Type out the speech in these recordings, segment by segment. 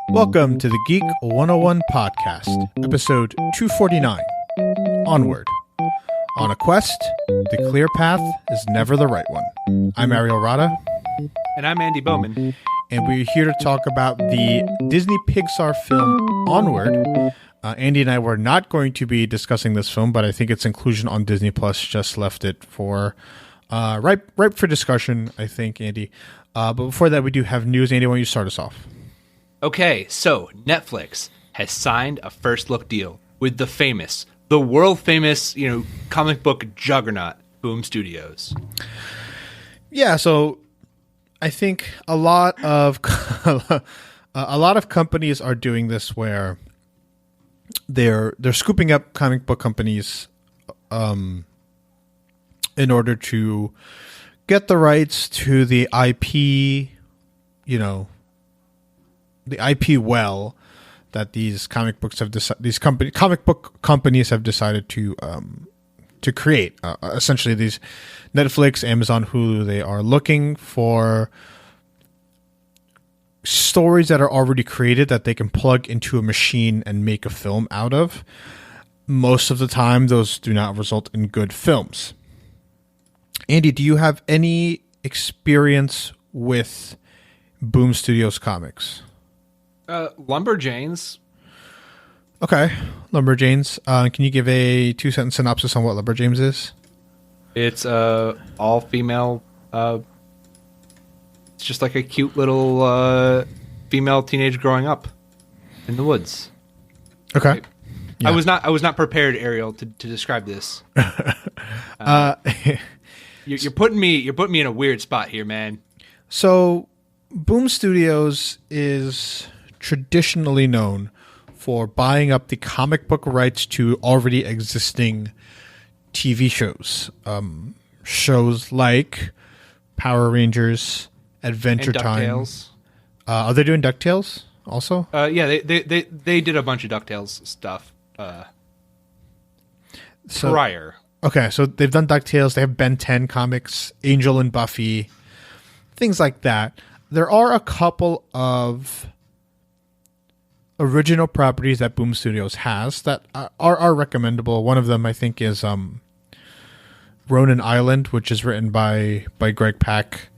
Welcome to the Geek 101 podcast, episode 249, Onward. On a quest, the clear path is never the right one. I'm Ariel Rada. And I'm Andy Bowman. And we're here to talk about the Disney Pixar film Onward. Andy and I were not going to be discussing this film, but I think its inclusion on Disney Plus just left it for ripe for discussion, I think, Andy. But before that, we do have news. Andy, why don't you start us off? Okay, so Netflix has signed a first look deal with the world famous, comic book juggernaut, Boom Studios. Yeah, so I think a lot of companies are doing this where they're scooping up comic book companies in order to get the rights to the IP, the IP well that these comic book companies have decided to create. Essentially, these Netflix, Amazon, Hulu, they are looking for stories that are already created that they can plug into a machine and make a film out of. Most of the time, those do not result in good films. Andy, do you have any experience with Boom Studios comics? Lumberjanes. Okay, Lumberjanes. Can you give a 2-sentence synopsis on what Lumberjanes is? It's all female. It's just like a cute little female teenage growing up in the woods. Okay. Right? Yeah. I was not prepared, Ariel, to describe this. You're putting me in a weird spot here, man. So, Boom Studios is traditionally known for buying up the comic book rights to already existing TV shows. Shows like Power Rangers, Adventure Time. Are they doing DuckTales also? Yeah, they did a bunch of DuckTales stuff prior. Okay, so they've done DuckTales. They have Ben 10 comics, Angel and Buffy, things like that. There are a couple of original properties that Boom Studios has that are recommendable. One of them, I think, is Ronin Island, which is written by Greg Pak,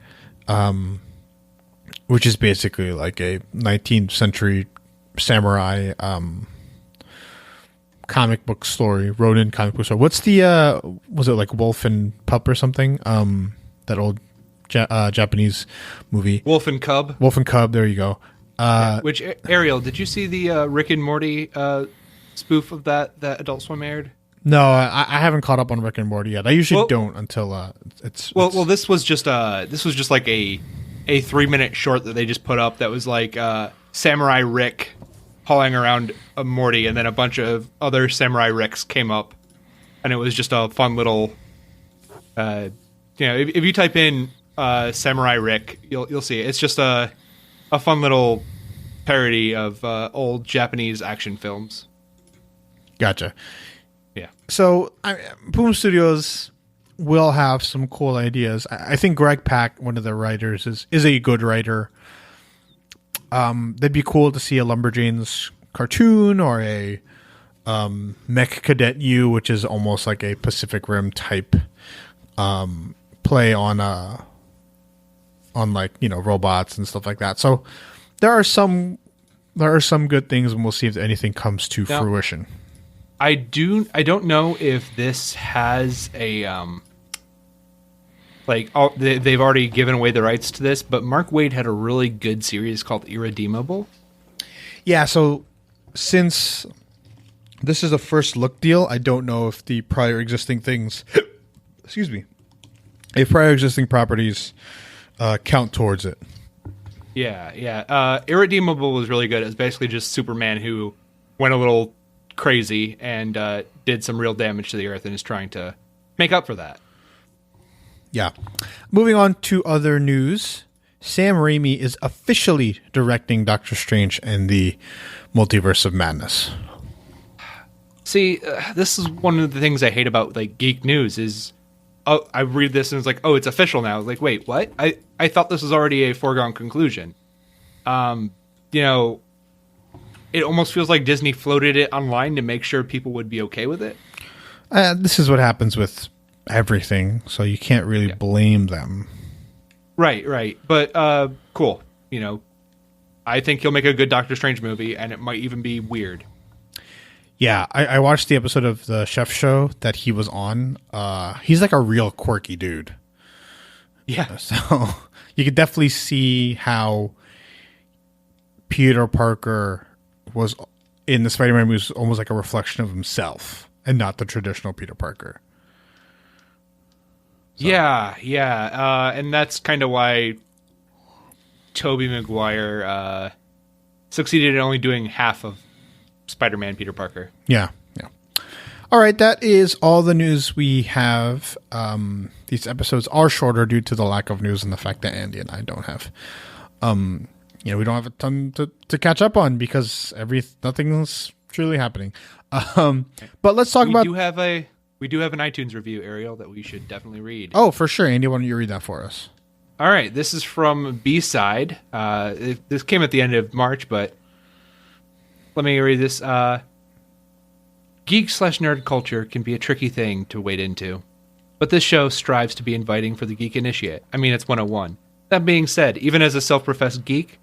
which is basically like a 19th century samurai comic book story. Ronin comic book story. What's the was it like Wolf and Pup or something? That old Japanese movie. Wolf and Cub. Wolf and Cub. There you go. Which, Ariel, did you see the Rick and Morty spoof of that Adult Swim aired? No, I haven't caught up on Rick and Morty yet. I usually don't until it's. Well, this was just like a 3-minute short that they just put up that was like Samurai Rick hauling around a Morty, and then a bunch of other Samurai Ricks came up, and it was just a fun little. If you type in Samurai Rick, you'll see it. It's just a fun little parody of old Japanese action films. Gotcha. Yeah. So Boom Studios will have some cool ideas. I think Greg Pak, one of the writers, is a good writer. That'd be cool to see a Lumberjanes cartoon or a Mech Cadet U, which is almost like a Pacific Rim type play on like robots and stuff like that. So there are some good things, and we'll see if anything comes to fruition. I don't know if this has a they've already given away the rights to this, but Mark Waid had a really good series called Irredeemable. Yeah, so since this is a first look deal, I don't know if the prior existing things if prior existing properties count towards it. Yeah. Irredeemable was really good. It was basically just Superman who went a little crazy and did some real damage to the Earth and is trying to make up for that. Yeah. Moving on to other news, Sam Raimi is officially directing Doctor Strange and the Multiverse of Madness. See, this is one of the things I hate about like geek news is I read this and it's like, oh, it's official now. Like, wait, what? I thought this was already a foregone conclusion. You know, it almost feels like Disney floated it online to make sure people would be okay with it. This is what happens with everything, so you can't really blame them. Right. But cool. You know, I think he'll make a good Doctor Strange movie, and it might even be weird. Yeah, I watched the episode of the Chef Show that he was on. He's like a real quirky dude. Yeah. So you could definitely see how Peter Parker was in the Spider-Man movie was almost like a reflection of himself and not the traditional Peter Parker. So. Yeah. And that's kind of why Tobey Maguire succeeded in only doing half of Spider-Man Peter Parker. Yeah. All right, that is all the news we have. These episodes are shorter due to the lack of news and the fact that Andy and I don't have, we don't have a ton to catch up on because nothing's truly happening. But let's talk about. We do have an iTunes review, Ariel, that we should definitely read. Oh, for sure, Andy. Why don't you read that for us? All right, this is from B-Side. This came at the end of March, but let me read this. Geek/nerd culture can be a tricky thing to wade into, but this show strives to be inviting for the geek initiate. I mean, it's 101. That being said, even as a self-professed geek,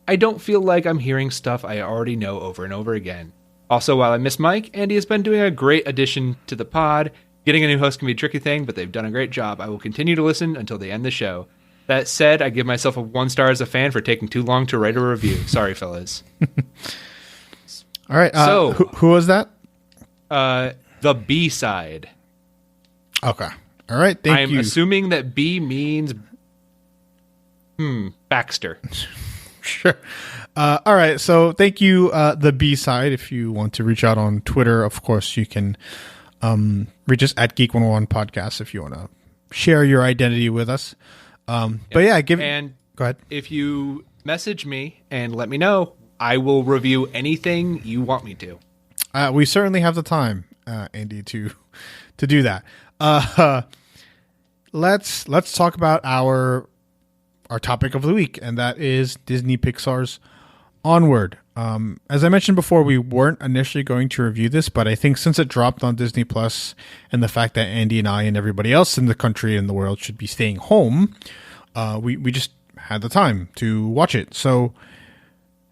I don't feel like I'm hearing stuff I already know over and over again. Also, while I miss Mike, Andy has been doing a great addition to the pod. Getting a new host can be a tricky thing, but they've done a great job. I will continue to listen until they end the show. That said, I give myself a 1 star as a fan for taking too long to write a review. Sorry, fellas. All right. So, who was that? The B-Side. Okay. All right. Thank you. I'm assuming that B means Baxter. Sure. All right. So thank you, the B-Side. If you want to reach out on Twitter, of course, you can reach us at Geek 101 Podcast if you want to share your identity with us. But yeah, go ahead. If you message me and let me know, I will review anything you want me to. We certainly have the time, Andy, to do that. Let's talk about our topic of the week, and that is Disney Pixar's Onward. As I mentioned before, we weren't initially going to review this, but I think since it dropped on Disney Plus and the fact that Andy and I and everybody else in the country and the world should be staying home, we just had the time to watch it. So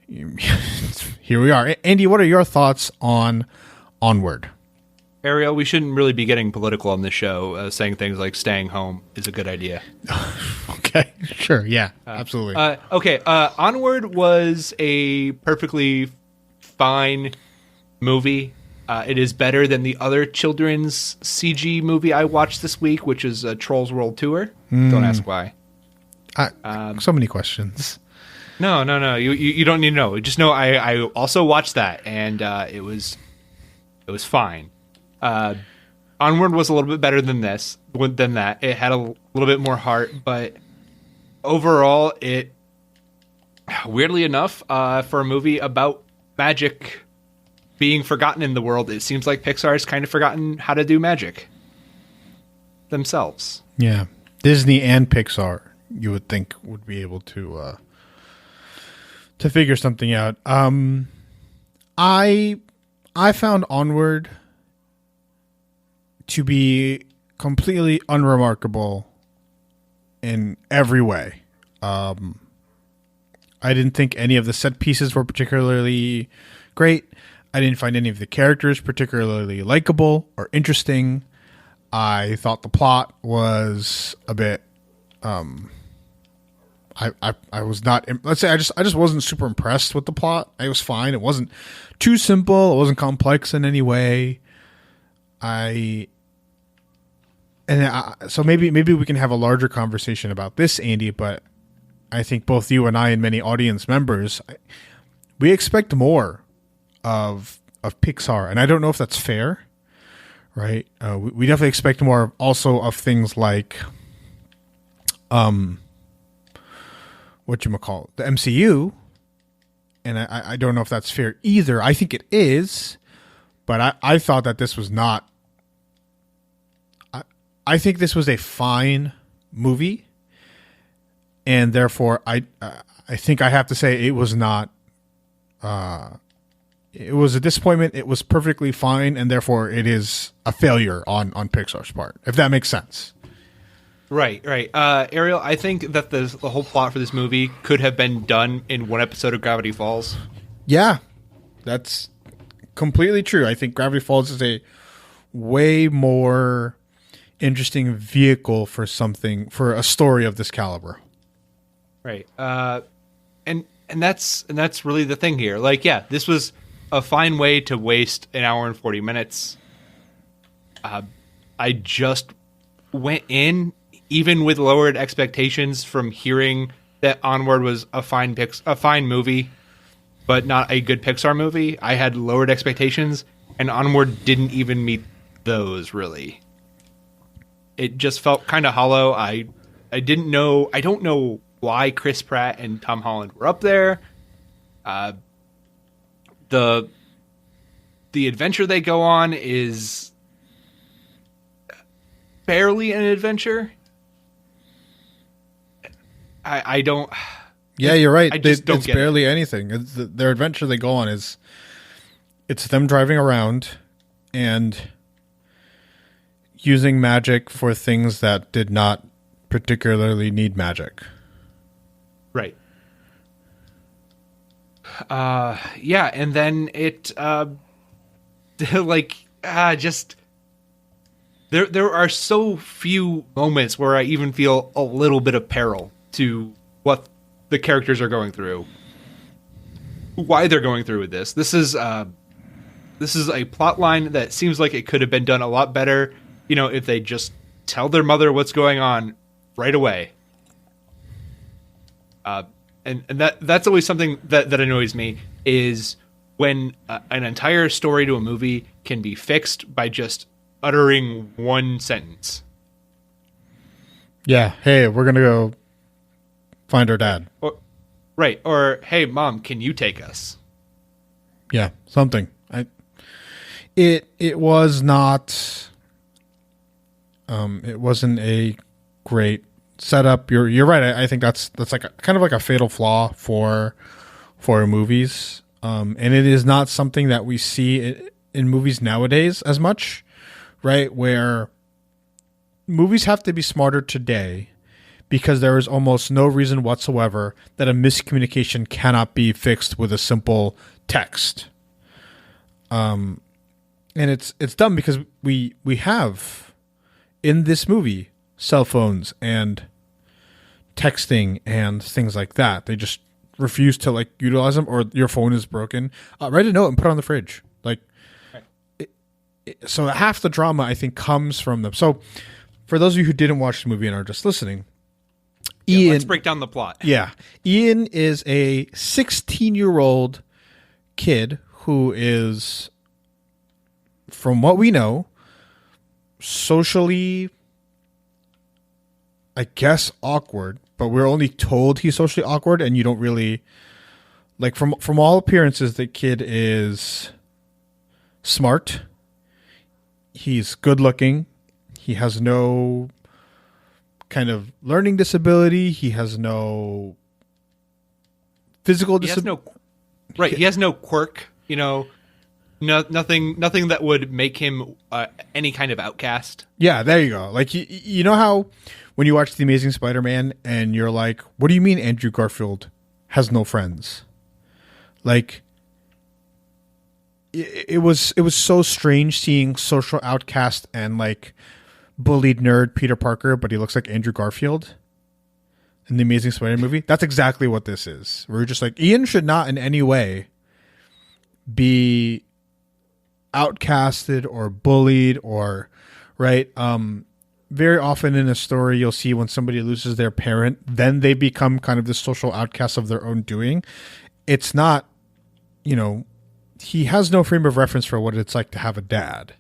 here we are. Andy, what are your thoughts on Onward? Ariel, we shouldn't really be getting political on this show, saying things like staying home is a good idea. Okay, sure, yeah, absolutely. Okay, Onward was a perfectly fine movie. It is better than the other children's CG movie I watched this week, which is Trolls World Tour. Don't ask why. So many questions. No. You don't need to know. Just know I also watched that, and it was fine. Onward was a little bit better than that. It had a little bit more heart, but overall, it weirdly enough, for a movie about magic being forgotten in the world, it seems like Pixar has kind of forgotten how to do magic themselves. Yeah, Disney and Pixar, you would think, would be able to figure something out. I found Onward to be completely unremarkable in every way. I didn't think any of the set pieces were particularly great. I didn't find any of the characters particularly likable or interesting. I thought the plot was a bit I was not, let's say I just wasn't super impressed with the plot. It was fine. It wasn't too simple. It wasn't complex in any way. So maybe we can have a larger conversation about this, Andy, but I think both you and I and many audience members, we expect more of Pixar, and I don't know if that's fair, right? We definitely expect more also of things like whatchamacallit, the MCU, and I don't know if that's fair either. I think it is, but I thought that this was not. I think this was a fine movie, and therefore I I think I have to say it was not. It was a disappointment. It was perfectly fine, and therefore it is a failure on Pixar's part, if that makes sense. Right. Ariel, I think that the whole plot for this movie could have been done in one episode of Gravity Falls. Yeah, that's completely true. I think Gravity Falls is a way more interesting vehicle for a story of this caliber. Right. And that's really the thing here. Like, yeah, this was a fine way to waste an hour and 40 minutes. I just went in, even with lowered expectations from hearing that Onward was a fine movie, but not a good Pixar movie. I had lowered expectations, and Onward didn't even meet those, really. It just felt kind of hollow. I don't know why Chris Pratt and Tom Holland were up there. The adventure they go on is barely an adventure. I don't. Yeah, you're right. I just don't it's get barely anything. Their adventure they go on it's them driving around and using magic for things that did not particularly need magic. Right. Yeah, and then it just there are so few moments where I even feel a little bit of peril to what the characters are going through, why they're going through with this. This is a plot line that seems like it could have been done a lot better, if they just tell their mother what's going on right away. And that's always something that annoys me, is when an entire story to a movie can be fixed by just uttering one sentence. Yeah, hey, we're going to go find our dad. Or, hey, Mom, can you take us? Yeah, something. It was not. It wasn't a great setup. You're right. I think that's like kind of like a fatal flaw for movies. And it is not something that we see in movies nowadays as much, right? Where movies have to be smarter today because there is almost no reason whatsoever that a miscommunication cannot be fixed with a simple text. And it's dumb because we have in this movie cell phones and texting and things like that. They just refuse to utilize them, or your phone is broken. Write a note and put it on the fridge. So half the drama I think comes from them. So for those of you who didn't watch the movie and are just listening, Ian, let's break down the plot. Yeah. Ian is a 16-year-old kid who is, from what we know, socially, I guess, awkward, but we're only told he's socially awkward, and you don't really, from all appearances, the kid is smart. He's good looking. He has no kind of learning disability. He has no physical disability. He has no quirk, nothing that would make him any kind of outcast. Yeah, there you go. You know how when you watch The Amazing Spider-Man and you're like, what do you mean Andrew Garfield has no friends? It was so strange seeing social outcast and bullied nerd Peter Parker, but he looks like Andrew Garfield in the Amazing Spider-Man movie. That's exactly what this is. We're just Ian should not in any way be outcasted or bullied or right. Very often in a story, you'll see when somebody loses their parent, then they become kind of the social outcast of their own doing. It's not, he has no frame of reference for what it's like to have a dad.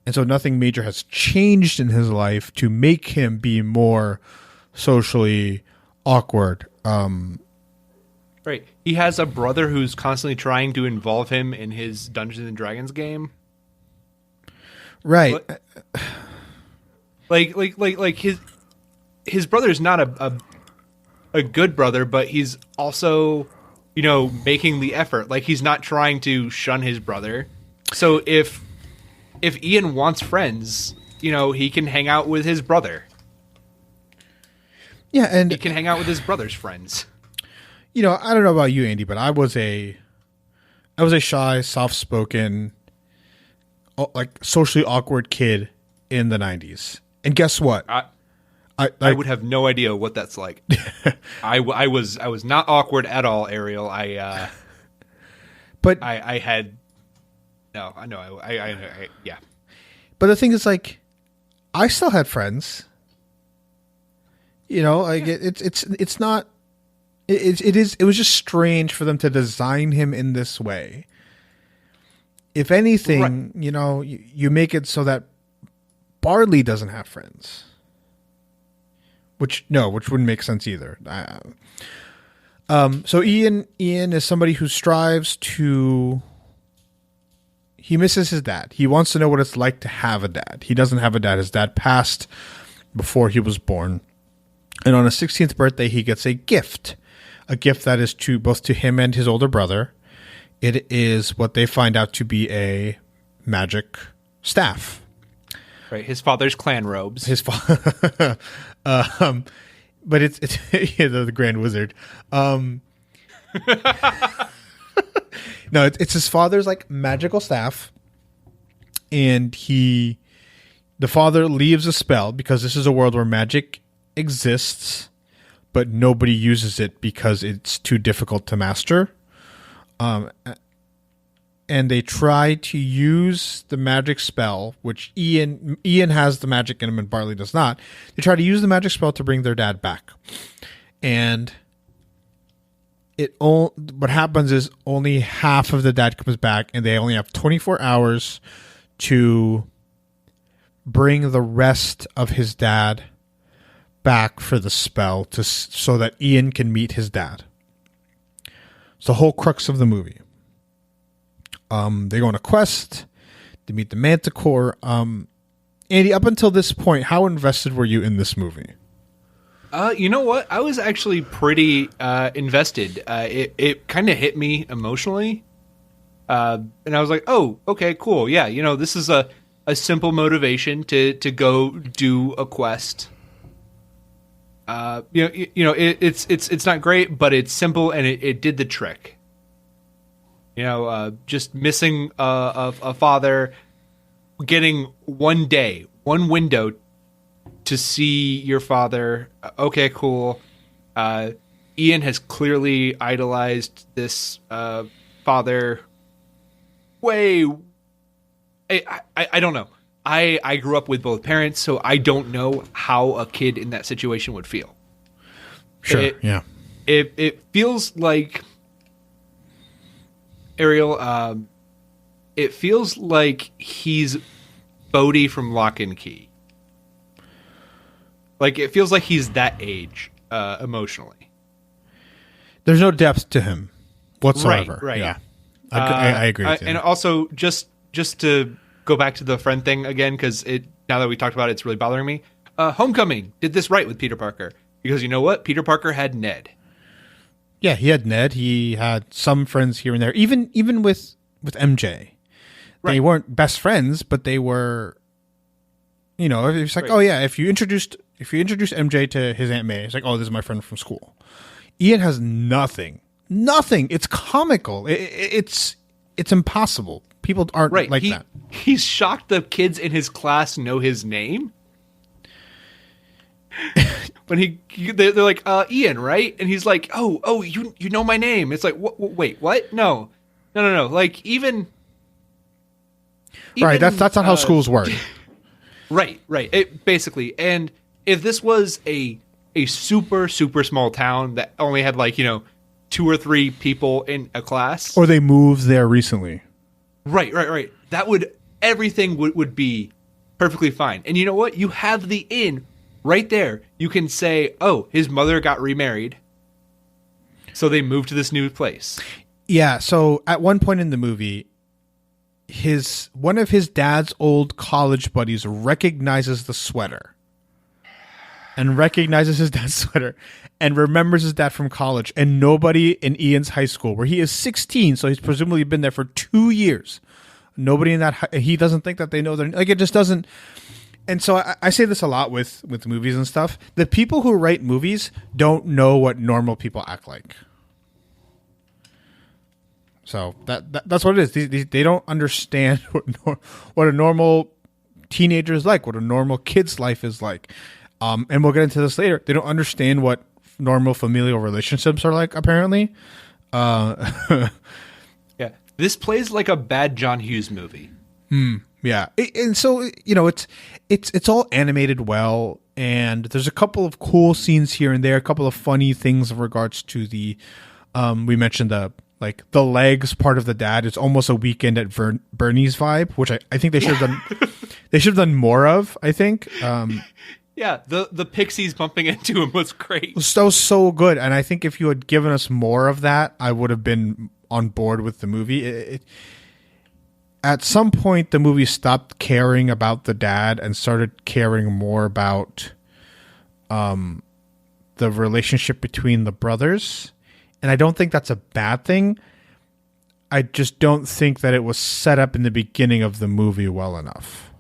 And so nothing major has changed in his life to make him be more socially awkward. Right. He has a brother who's constantly trying to involve him in his Dungeons and Dragons game. Right. Like his brother's not a good brother, but he's also, making the effort. Like, he's not trying to shun his brother. So if Ian wants friends, he can hang out with his brother. Yeah, and he can hang out with his brother's friends. I don't know about you, Andy, but I was a shy, soft-spoken, like socially awkward kid in the 90s. And guess what? I would have no idea what that's like. I was not awkward at all, Ariel. I had no. I know. I yeah. But the thing is, like, I still had friends. Like it's not. It was just strange for them to design him in this way. If anything, right. You make it so that Barley doesn't have friends. Which wouldn't make sense either. So Ian is somebody who strives to. He misses his dad. He wants to know what it's like to have a dad. He doesn't have a dad. His dad passed before he was born. And on his 16th birthday, he gets a gift that is both to him and his older brother. It is what they find out to be a magic staff. Right, his father's clan robes. But it's the Grand Wizard. No, it's his father's like magical staff, and the father leaves a spell because this is a world where magic exists, but nobody uses it because it's too difficult to master. And they try to use the magic spell, which Ian has the magic in him and Barley does not. They try to use the magic spell to bring their dad back. And what happens is only half of the dad comes back, and they only have 24 hours to bring the rest of his dad back for the spell so that Ian can meet his dad. It's the whole crux of the movie. They go on a quest. They meet the Manticore. Andy, up until this point, how invested were you in this movie? You know what? I was actually pretty invested. It kind of hit me emotionally. And I was like, oh, okay, cool. Yeah, this is a simple motivation to go do a quest. It's not great, but it's simple and it did the trick. Just missing a father, getting one window to see your father. Okay, cool. Ian has clearly idolized this father. I don't know. I grew up with both parents, so I don't know how a kid in that situation would feel. Sure, yeah. It feels like, Ariel, it feels like he's Bodhi from Lock and Key. Like, it feels like he's that age, emotionally. There's no depth to him whatsoever. Right. Yeah. I agree with you. And also, just to go back to the friend thing again, because now that we talked about it, it's really bothering me. Homecoming did this right with Peter Parker. Because you know what? Peter Parker had Ned. Yeah, he had Ned. He had some friends here and there. Even with MJ. Right. They weren't best friends, but they were, it's like, right. Oh yeah, if you introduced MJ to his Aunt May, it's like, oh, this is my friend from school. Ian has nothing. It's comical. It's impossible. People aren't right. Like that. He's shocked the kids in his class know his name. When they're like, Ian, right? And he's like, oh, you know my name. It's like, wait, what? No. Like, even right. That's not how schools work. Right. Basically, and if this was a super, super small town that only had 2 or 3 people in a class, or they moved there recently, right. Everything would be perfectly fine. And you know what? You have the inn right there. You can say, oh, his mother got remarried, so they moved to this new place. Yeah. So at one point in the movie, one of his dad's old college buddies recognizes the sweater. and recognizes his dad's sweater and remembers his dad from college, and nobody in Ian's high school, where he is 16, so he's presumably been there for 2 years. Nobody in that, he doesn't think that they know their, like, it just doesn't. And so I say this a lot with movies and stuff. The people who write movies don't know what normal people act like. So that's what it is. They don't understand what a normal teenager is like, what a normal kid's life is like. And we'll get into this later. They don't understand what normal familial relationships are like, apparently. Yeah. This plays like a bad John Hughes movie. Yeah. And so, it's all animated well, and there's a couple of cool scenes here and there, a couple of funny things in regards to the, we mentioned the legs part of the dad. It's almost a Weekend at Bernie's vibe, which I think they should have done. They should have done more of, I think. Yeah, the pixies bumping into him was great. It was so good, and I think if you had given us more of that, I would have been on board with the movie. At some point, the movie stopped caring about the dad and started caring more about the relationship between the brothers. And I don't think that's a bad thing. I just don't think that it was set up in the beginning of the movie well enough.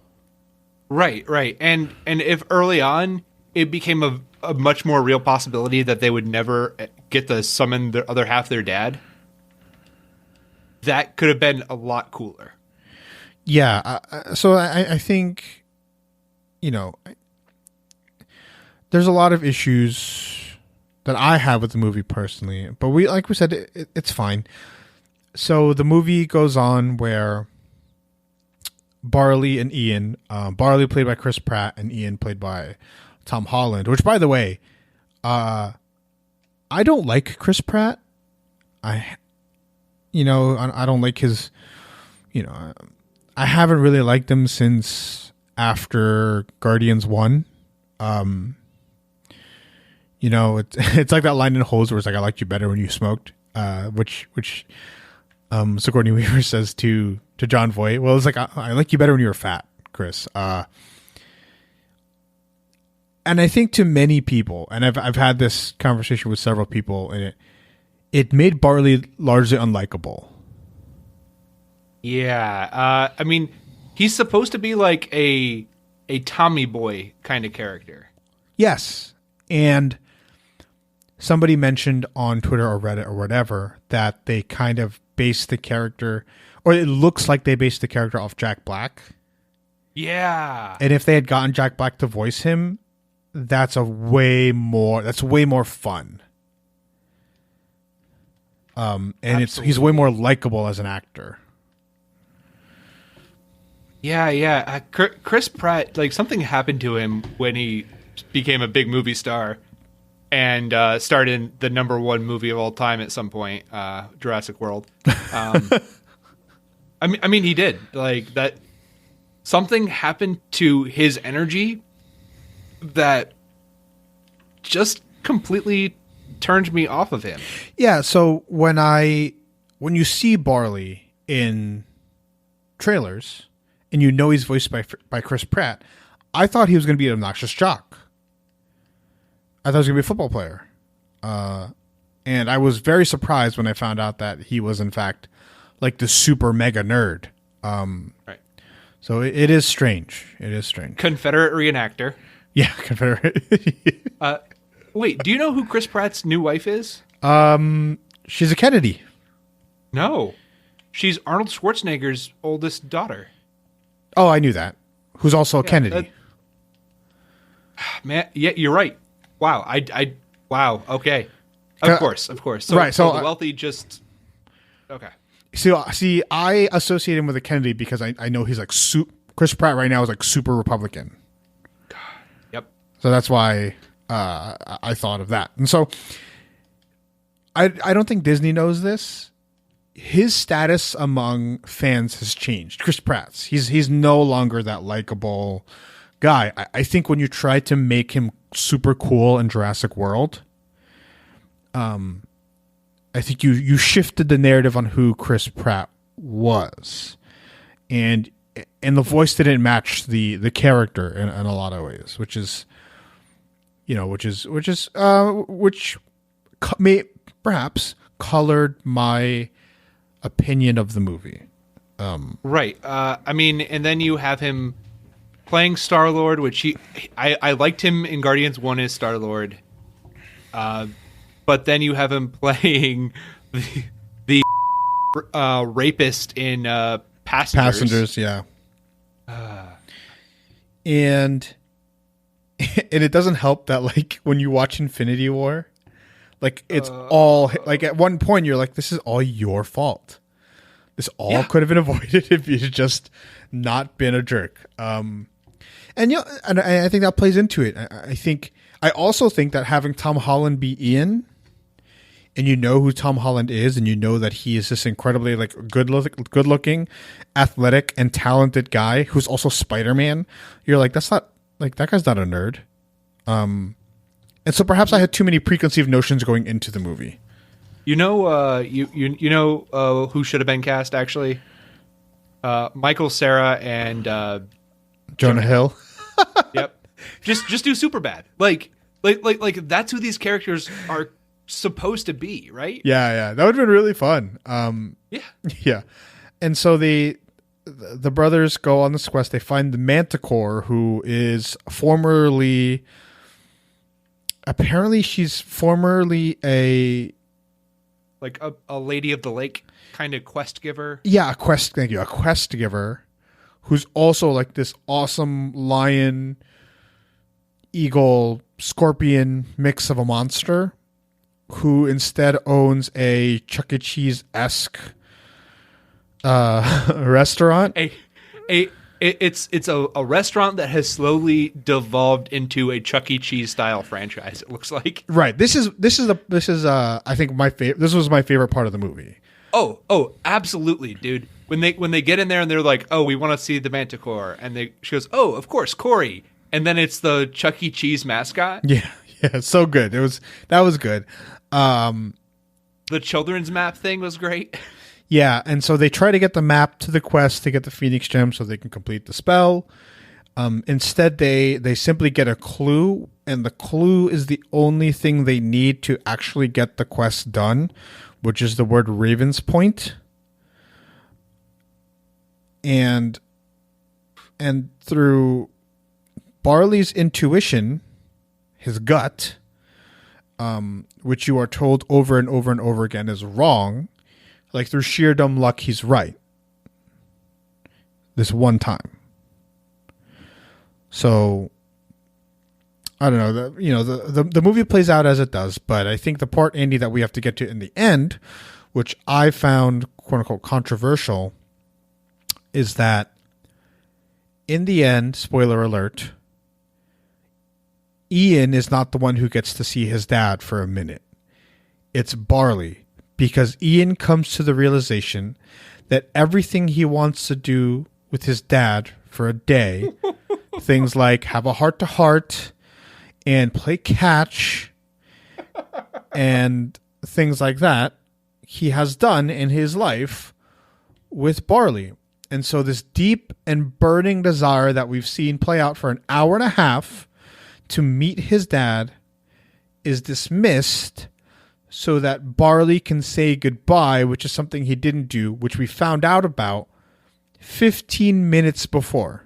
Right. And if early on it became a much more real possibility that they would never get to summon the other half of their dad, that could have been a lot cooler. Yeah. So I think, there's a lot of issues that I have with the movie personally, but like we said, it's fine. So the movie goes on where Barley and Ian, Barley played by Chris Pratt and Ian played by Tom Holland, which, by the way, I don't like Chris Pratt. I don't like his, I haven't really liked him since after Guardians 1. It's like that line in Hose where it's like, I liked you better when you smoked, which Sigourney Weaver says to John Voight. Well, it's like, I like you better when you were fat, Chris. And I think to many people, and I've had this conversation with several people, and it made Barley largely unlikable. Yeah. I mean, he's supposed to be like a Tommy boy kind of character. Yes. And somebody mentioned on Twitter or Reddit or whatever that they kind of based the character, or it looks like they based the character off Jack Black. Yeah. And if they had gotten Jack Black to voice him, that's way more fun. And he's way more likable as an actor. Yeah. Chris Pratt, like, something happened to him when he became a big movie star and starred in the #1 movie of all time at some point, Jurassic World. I mean, he did. Like, that. Something happened to his energy that just completely turned me off of him. Yeah, so when you see Barley in trailers and he's voiced by Chris Pratt, I thought he was going to be an obnoxious jock. I thought he was going to be a football player. And I was very surprised when I found out that he was, in fact, like the super mega nerd. Right. So it is strange. It is strange. Confederate reenactor. Yeah, Confederate. Wait, do you know who Chris Pratt's new wife is? She's a Kennedy. No. She's Arnold Schwarzenegger's oldest daughter. Oh, I knew that. Who's also a Kennedy. Man, yeah, you're right. Wow. Wow. Okay. Of course. So, right. So the wealthy just. Okay. See, I associate him with a Kennedy because I know he's like Chris Pratt right now is like super Republican. Yep. So that's why I thought of that. And so I don't think Disney knows this. His status among fans has changed. Chris Pratt's. He's no longer that likable guy. I think when you try to make him super cool in Jurassic World, I think you shifted the narrative on who Chris Pratt was, and the voice didn't match the character in a lot of ways, which is which may perhaps colored my opinion of the movie. Right. I mean, and then you have him playing Star-Lord, which I liked him in Guardians 1 as Star-Lord. But then you have him playing the rapist in Passengers. Yeah. And it doesn't help that, like, when you watch Infinity War, like, it's all, like, at one point you're like, this is all your fault. This all could have been avoided if you had just not been a jerk. And and I think that plays into it. I also think that having Tom Holland be Ian, and you know who Tom Holland is, and you know that he is this incredibly, like, good looking, athletic, and talented guy who's also Spider-Man. You're like, that's not, like, that guy's not a nerd. And so perhaps I had too many preconceived notions going into the movie. You know, who should have been cast actually? Michael Cera and Jonah Hill. Yep. Just do Superbad. Like that's who these characters are supposed to be, right? Yeah. That would have been really fun. Yeah. And so the brothers go on this quest. They find the Manticore, who is apparently she's formerly a lady of the lake kind of quest giver. Yeah, a quest giver who's also like this awesome lion, eagle, scorpion mix of a monster who instead owns a Chuck E. Cheese-esque restaurant. It's a restaurant that has slowly devolved into a Chuck E. Cheese style franchise. It looks like. Right. This is I think my favorite. This was my favorite part of the movie. Oh, absolutely, dude. When they get in there and they're like, oh, we want to see the Manticore, and she goes, oh, of course, Corey, and then it's the Chuck E. Cheese mascot. Yeah, so good. That was good. The children's map thing was great. Yeah, and so they try to get the map to the quest to get the Phoenix Gem so they can complete the spell. Instead, they simply get a clue, and the clue is the only thing they need to actually get the quest done, which is the word Raven's Point. And through Barley's intuition, his gut, which you are told over and over and over again is wrong, like through sheer dumb luck, he's right. This one time. So, I don't know. The movie plays out as it does, but I think the part, Andy, that we have to get to in the end, which I found quote unquote controversial, is that in the end, spoiler alert, Ian is not the one who gets to see his dad for a minute. It's Barley. Because Ian comes to the realization that everything he wants to do with his dad for a day, things like have a heart-to-heart and play catch and things like that, he has done in his life with Barley. And so this deep and burning desire that we've seen play out for an hour and a half to meet his dad is dismissed so that Barley can say goodbye, which is something he didn't do, which we found out about 15 minutes before.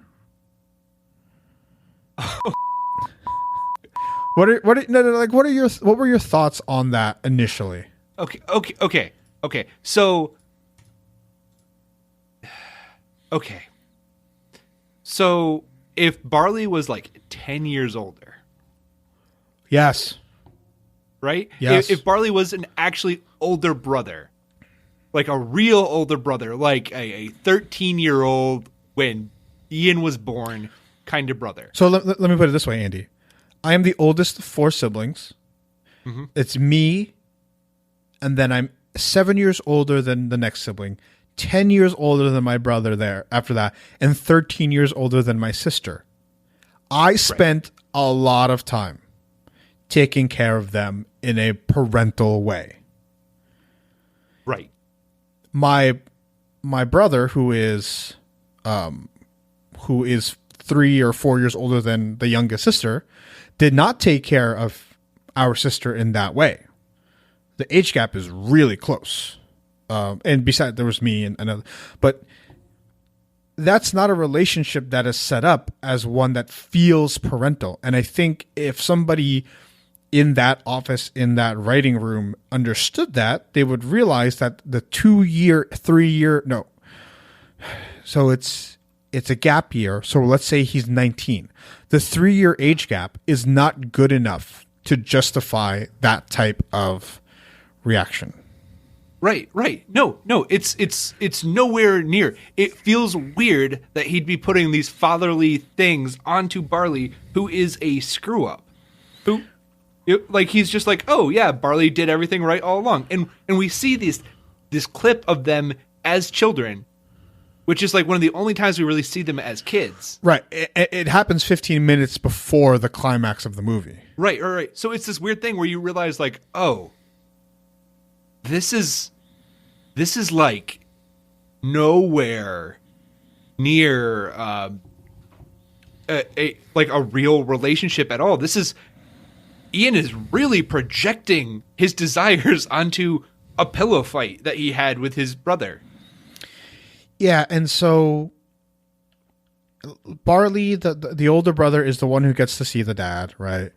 What were your thoughts on that initially? Okay. So if Barley was like 10 years older. Yes. Right? Yes. If Barley was an actually older brother, like a real older brother, like a 13-year-old when Ian was born kind of brother. So let me put it this way, Andy. I am the oldest of 4 siblings. Mm-hmm. It's me, and then I'm 7 years older than the next sibling, 10 years older than my brother there after that, and 13 years older than my sister. I spent a lot of time taking care of them in a parental way. Right. My brother, who is 3 or 4 years older than the youngest sister, did not take care of our sister in that way. The age gap is really close. And besides, there was me and another. But that's not a relationship that is set up as one that feels parental. And I think if somebody in that office, in that writing room understood that, they would realize that the 2-year, 3-year, no. So it's a gap year. So let's say he's 19. The 3-year age gap is not good enough to justify that type of reaction. Right. No, it's nowhere near. It feels weird that he'd be putting these fatherly things onto Barley, who is a screw up. He's just like, oh yeah, Barley did everything right all along. And we see this clip of them as children, which is like one of the only times we really see them as kids. Right. It happens 15 minutes before the climax of the movie. Right. So it's this weird thing where you realize like, oh, this is like nowhere near a real relationship at all. Ian is really projecting his desires onto a pillow fight that he had with his brother. Yeah, and so Barley, the older brother, is the one who gets to see the dad, right?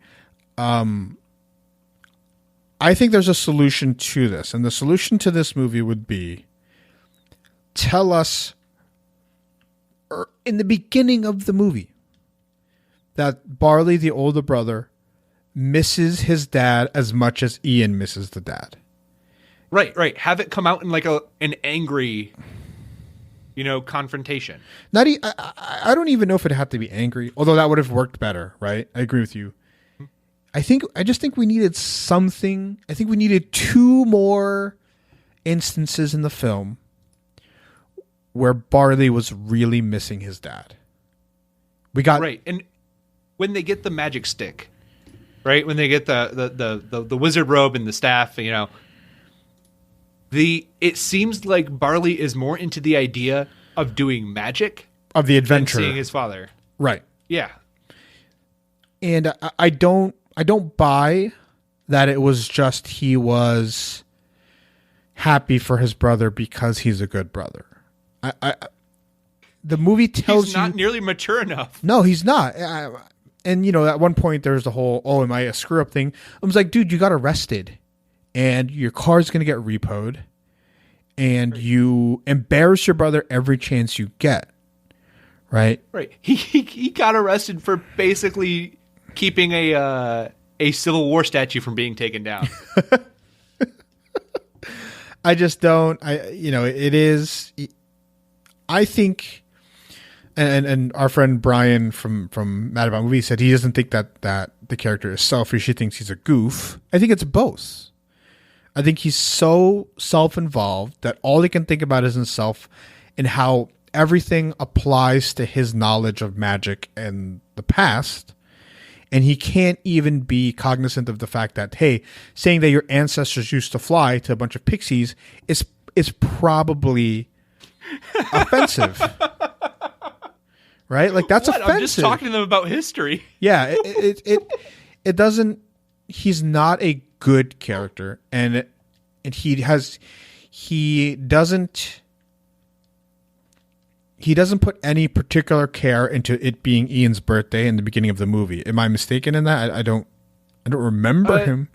I think there's a solution to this, and the solution to this movie would be tell us in the beginning of the movie that Barley, the older brother, misses his dad as much as Ian misses the dad. Right. Have it come out in like an angry, confrontation. I don't even know if it had to be angry, although that would have worked better, right? I agree with you. I just think we needed something. I think we needed 2 more instances in the film where Barley was really missing his dad. We got right, and when they get the magic stick, right? When they get the wizard robe and the staff, it seems like Barley is more into the idea of doing magic, of the adventure, than seeing his father. Right. Yeah. And I don't buy that it was just he was happy for his brother because he's a good brother. The movie tells he's not nearly mature enough. No, he's not. And at one point there's the whole, oh, am I a screw up thing? I was like, dude, you got arrested and your car's going to get repoed and you embarrass your brother every chance you get. Right. He got arrested for basically keeping a Civil War statue from being taken down. I just don't. It is. I think, and our friend Brian from Mad About Movies said he doesn't think that the character is selfish. He thinks he's a goof. I think it's both. I think he's so self-involved that all he can think about is himself and how everything applies to his knowledge of magic and the past. And he can't even be cognizant of the fact that, hey, saying that your ancestors used to fly to a bunch of pixies is probably offensive. Right? Like, that's offensive. I'm just talking to them about history. Yeah, it doesn't. He's not a good character, and he doesn't put any particular care into it being Ian's birthday in the beginning of the movie. Am I mistaken in that? I don't remember him.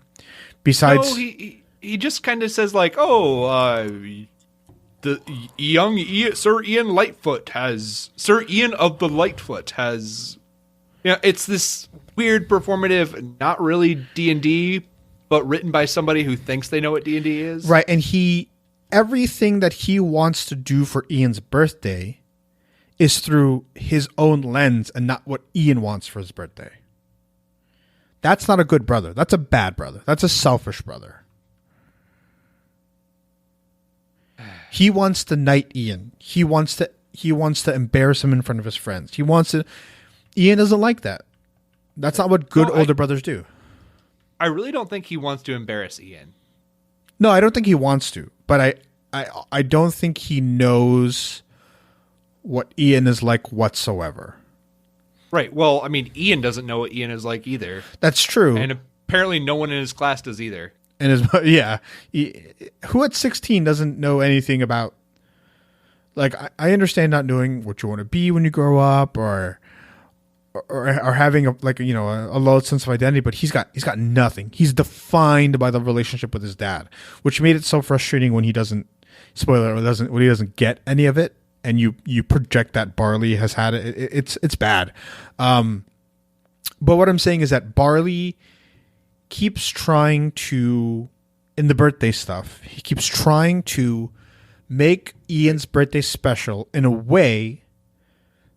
Besides, no, he just kind of says like, oh, the young Sir Ian of the Lightfoot has. It's this weird performative, not really D&D, but written by somebody who thinks they know what D&D is. Right, and everything that he wants to do for Ian's birthday is through his own lens and not what Ian wants for his birthday. That's not a good brother. That's a bad brother. That's a selfish brother. He wants to knight Ian. He wants to embarrass him in front of his friends. Ian doesn't like that. That's not what good older brothers do. I really don't think he wants to embarrass Ian. No, I don't think he wants to, but I don't think he knows what Ian is like whatsoever. Right. Well, I mean, Ian doesn't know what Ian is like either. That's true. And apparently no one in his class does either. And who at 16 doesn't know anything about, like, I understand not knowing what you want to be when you grow up, or having a low sense of identity, but he's got nothing. He's defined by the relationship with his dad, which made it so frustrating when he doesn't get any of it, and you project that Barley has had it. It's bad. But what I'm saying is that Barley keeps trying to, in the birthday stuff, he keeps trying to make Ian's birthday special in a way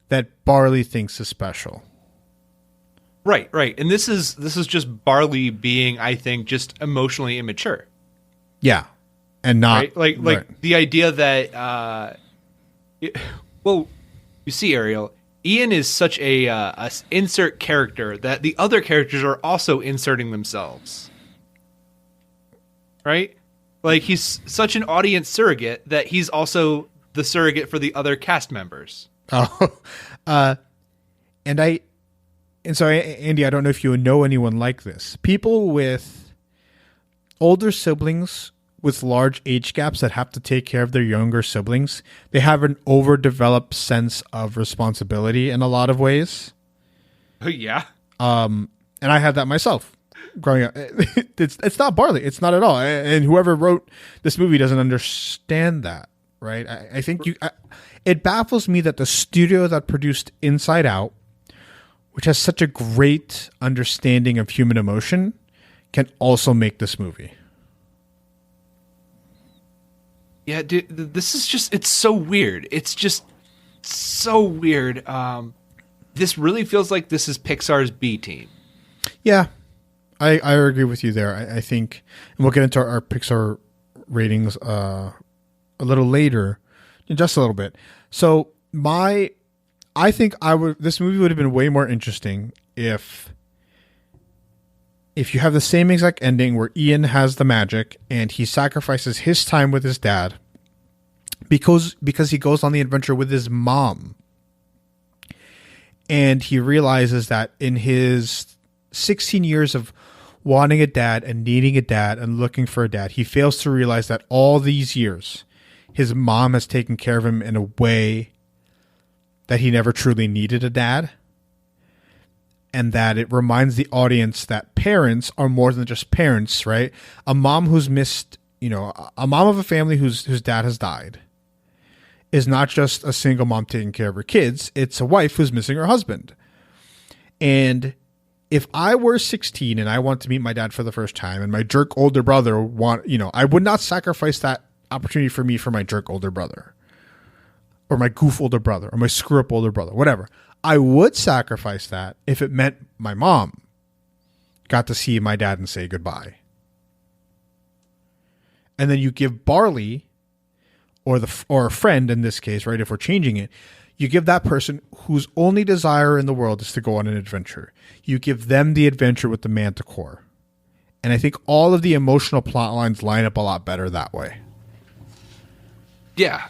that Barley thinks is special. Right. And this is just Barley being, I think, just emotionally immature. Yeah. And not right? Like the idea that well, you see, Ariel, Ian is such a insert character that the other characters are also inserting themselves. Right? Like, he's such an audience surrogate that he's also the surrogate for the other cast members. Oh, and so Andy, I don't know if you know anyone like this. People with older siblings with large age gaps that have to take care of their younger siblings, they have an overdeveloped sense of responsibility in a lot of ways. Yeah. And I had that myself growing up. It's not Barley. It's not at all. And whoever wrote this movie doesn't understand that, right? I think it baffles me that the studio that produced Inside Out, which has such a great understanding of human emotion, can also make this movie. Yeah, dude, this is just, it's so weird. It's just so weird. This really feels like this is Pixar's B team. Yeah, I agree with you there. I think, and we'll get into our Pixar ratings a little later, in just a little bit. So I think this movie would have been way more interesting if you have the same exact ending where Ian has the magic and he sacrifices his time with his dad because he goes on the adventure with his mom. And he realizes that in his 16 years of wanting a dad and needing a dad and looking for a dad, he fails to realize that all these years his mom has taken care of him in a way that he never truly needed a dad. And that it reminds the audience that parents are more than just parents, right? A mom who's missed, a mom of a family whose dad has died is not just a single mom taking care of her kids. It's a wife who's missing her husband. And if I were 16 and I want to meet my dad for the first time and my jerk older brother I would not sacrifice that opportunity for me for my jerk older brother or my goof older brother or my screw up older brother, whatever. I would sacrifice that if it meant my mom got to see my dad and say goodbye. And then you give Barley or a friend in this case, right? If we're changing it, you give that person whose only desire in the world is to go on an adventure. You give them the adventure with the Manticore. And I think all of the emotional plot lines line up a lot better that way. Yeah.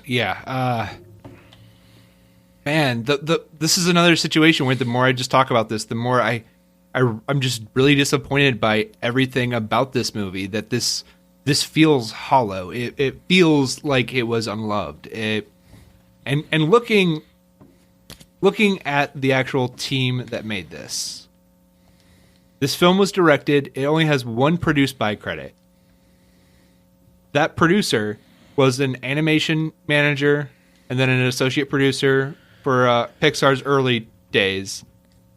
Man, this is another situation where the more I just talk about this, the more I'm just really disappointed by everything about this movie. That this feels hollow. It feels like it was unloved. And looking at the actual team that made this. This film was directed. It only has one produced by credit. That producer was an animation manager and then an associate producer for Pixar's early days,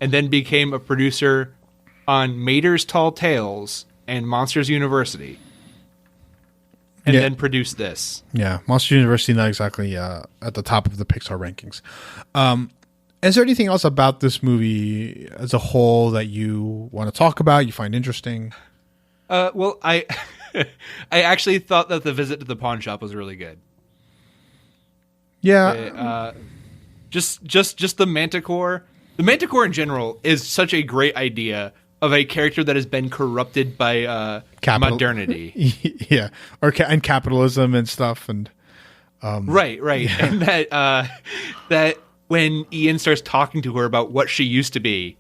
and then became a producer on Mater's Tall Tales and Monsters University, and then produced this. Yeah, Monsters University not exactly at the top of the Pixar rankings. Is there anything else about this movie as a whole that you want to talk about, you find interesting? Well, I actually thought that the visit to the pawn shop was really good. Yeah. Just the Manticore. The Manticore in general is such a great idea of a character that has been corrupted by modernity. Yeah, and capitalism and stuff, and right, and that when Ian starts talking to her about what she used to be,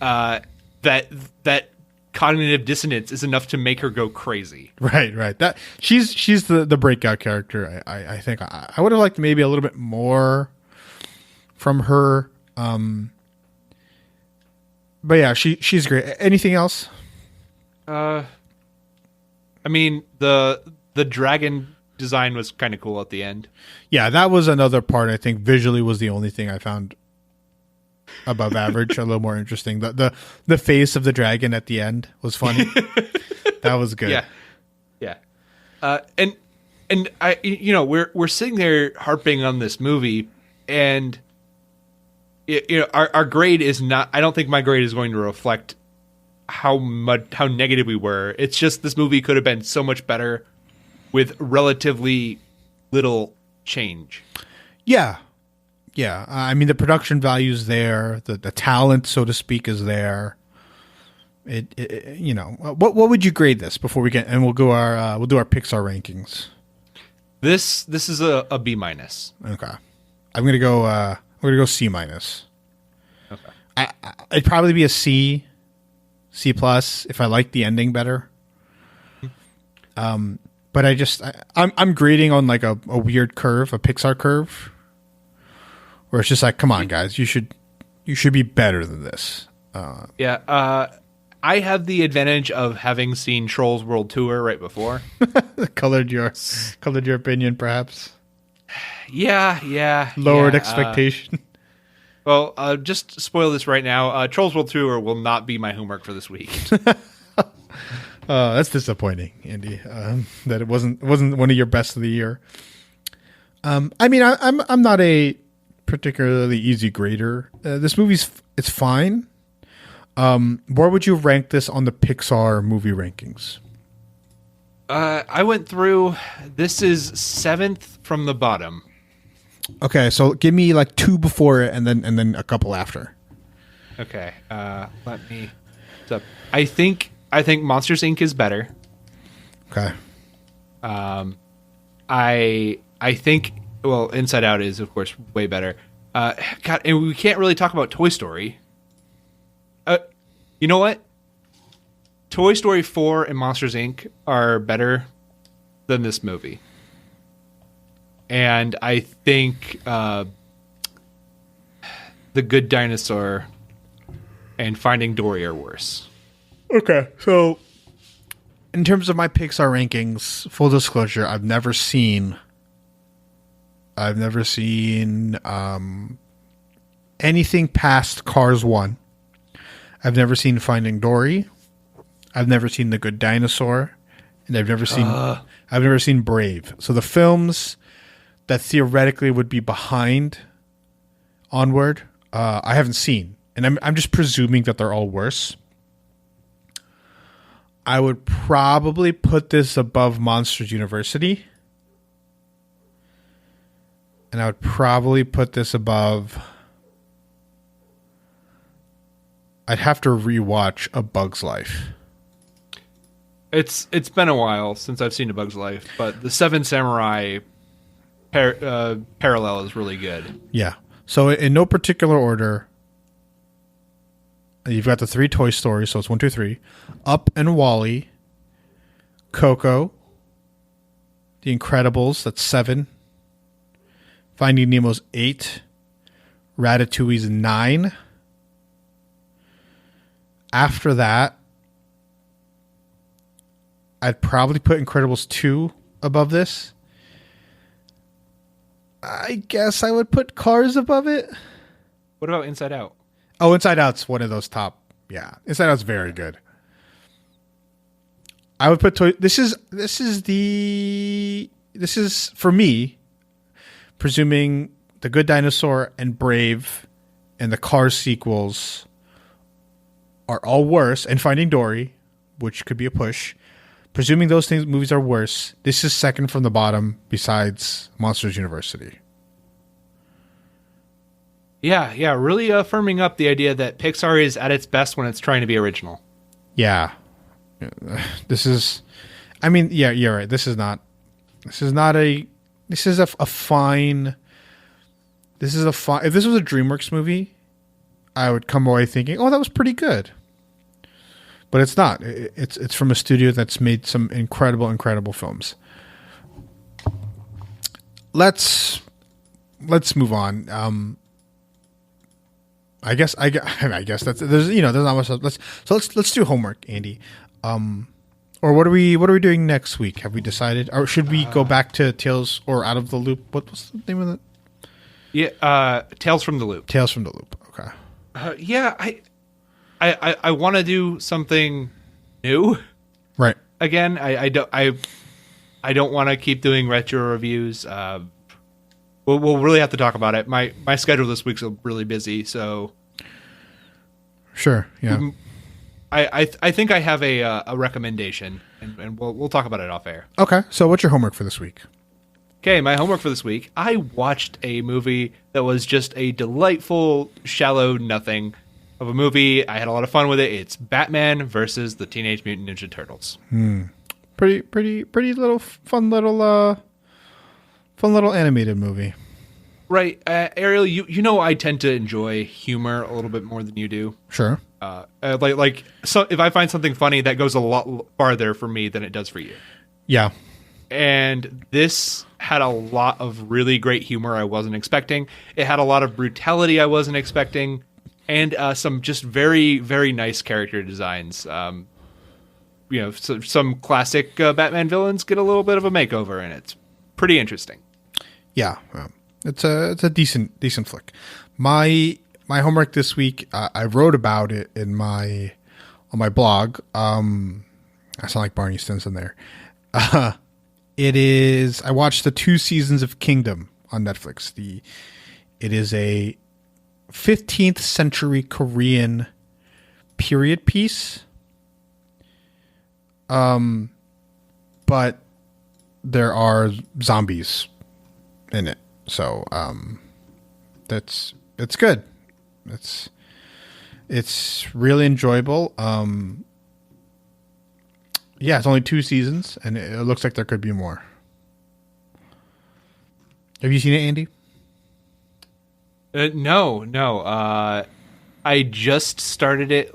that cognitive dissonance is enough to make her go crazy. Right. That she's the breakout character. I think I would have liked maybe a little bit more from her. But yeah, she's great. Anything else? I mean, the dragon design was kind of cool at the end. Yeah, that was another part. I think visually was the only thing I found above average, a little more interesting. The face of the dragon at the end was funny. That was good. Yeah. And I, we're sitting there harping on this movie, and our grade is not. I don't think my grade is going to reflect how negative we were. It's just this movie could have been so much better with relatively little change. Yeah. I mean, the production value is there. The talent, so to speak, is there. What would you grade this before we get? And we'll do our Pixar rankings. This is a B-. Okay, I'm gonna go C-. Okay, I'd probably be a C+ if I like the ending better. But I'm grading on like a weird curve, a Pixar curve, where it's just like, come on, guys, you should be better than this. I have the advantage of having seen Trolls World Tour right before. colored your opinion, perhaps. Yeah. Lowered expectation. Well, just spoil this right now. Trolls World Tour will not be my homework for this week. That's disappointing, Andy. That it wasn't one of your best of the year. I mean, I'm not a particularly easy grader. This it's fine. Where would you rank this on the Pixar movie rankings? I went through. This is 7th from the bottom. Okay, so give me like 2 before it, and then a couple after. Okay. Let me. I think Monsters Inc. is better. Okay. I think Inside Out is of course way better. God, and we can't really talk about Toy Story. You know what? Toy Story 4 and Monsters Inc. are better than this movie. And I think The Good Dinosaur and Finding Dory are worse. Okay, so in terms of my Pixar rankings, full disclosure, I've never seen anything past Cars 1. I've never seen Finding Dory. I've never seen The Good Dinosaur, and I've never seen Brave. So the films that theoretically would be behind Onward, I haven't seen, and I'm just presuming that they're all worse. I would probably put this above Monsters University. And I would probably put this above... I'd have to rewatch A Bug's Life. It's been a while since I've seen A Bug's Life, but the Seven Samurai parallel is really good. Yeah. So in no particular order... You've got the 3 Toy Stories, so it's 1, 2, 3. Up and Wall-E. Coco. The Incredibles, that's 7. Finding Nemo's 8. Ratatouille's 9. After that, I'd probably put Incredibles 2 above this. I guess I would put Cars above it. What about Inside Out? Oh, Inside Out's one of those top. Yeah, Inside Out's very good. I would put this is for me, presuming The Good Dinosaur and Brave and the Cars sequels are all worse, and Finding Dory, which could be a push. Presuming those movies are worse, this is second from the bottom besides Monsters University. Yeah, really firming up the idea that Pixar is at its best when it's trying to be original. Yeah. This is, I mean, yeah, you're right. This is a fine This is a fun. If this was a DreamWorks movie, I would come away thinking, "Oh, that was pretty good." But it's not. It's from a studio that's made some incredible films. Let's move on. I guess that's there's not much. Let's do homework, Andy. Or what are we doing next week? Have we decided? Or should we go back to Tales or Out of the Loop? What's the name of it? Yeah, Tales from the Loop. Tales from the Loop. Okay. Yeah, I want to do something new. Right. Again, I don't want to keep doing retro reviews. We'll really have to talk about it. My schedule this week's really busy, so sure. Yeah. I think I have a recommendation, and we'll talk about it off air. Okay. So what's your homework for this week? Okay, my homework for this week. I watched a movie that was just a delightful, shallow nothing of a movie. I had a lot of fun with it. It's Batman versus the Teenage Mutant Ninja Turtles. Pretty little fun little animated movie. Right, Ariel. You know I tend to enjoy humor a little bit more than you do. Sure. So if I find something funny, that goes a lot farther for me than it does for you. Yeah. And this had a lot of really great humor I wasn't expecting. It had a lot of brutality I wasn't expecting, and some just very, very nice character designs. Some classic Batman villains get a little bit of a makeover, and it's pretty interesting. Yeah, it's a decent flick. My homework this week, I wrote about it on my blog. I sound like Barney Stinson there. It is. I watched the 2 seasons of Kingdom on Netflix. It is a 15th century Korean period piece. But there are zombies in it, so it's good. It's really enjoyable. Yeah, it's only 2 seasons, and it looks like there could be more. Have you seen it, Andy? No. I just started it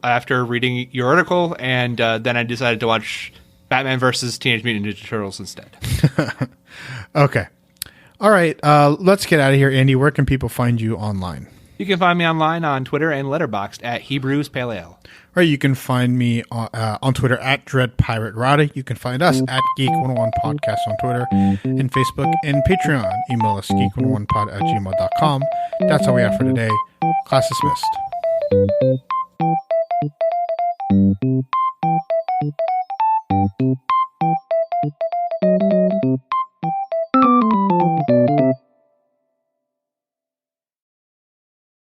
after reading your article, and then I decided to watch Batman versus Teenage Mutant Ninja Turtles instead. Okay. All right. Let's get out of here, Andy. Where can people find you online? You can find me online on Twitter and Letterboxd at Hebrews Pale Ale. Or you can find me on Twitter at DreadPirateRada. You can find us at Geek101 Podcast on Twitter and Facebook and Patreon. Email us geek101pod@gmail.com. That's all we have for today. Class dismissed.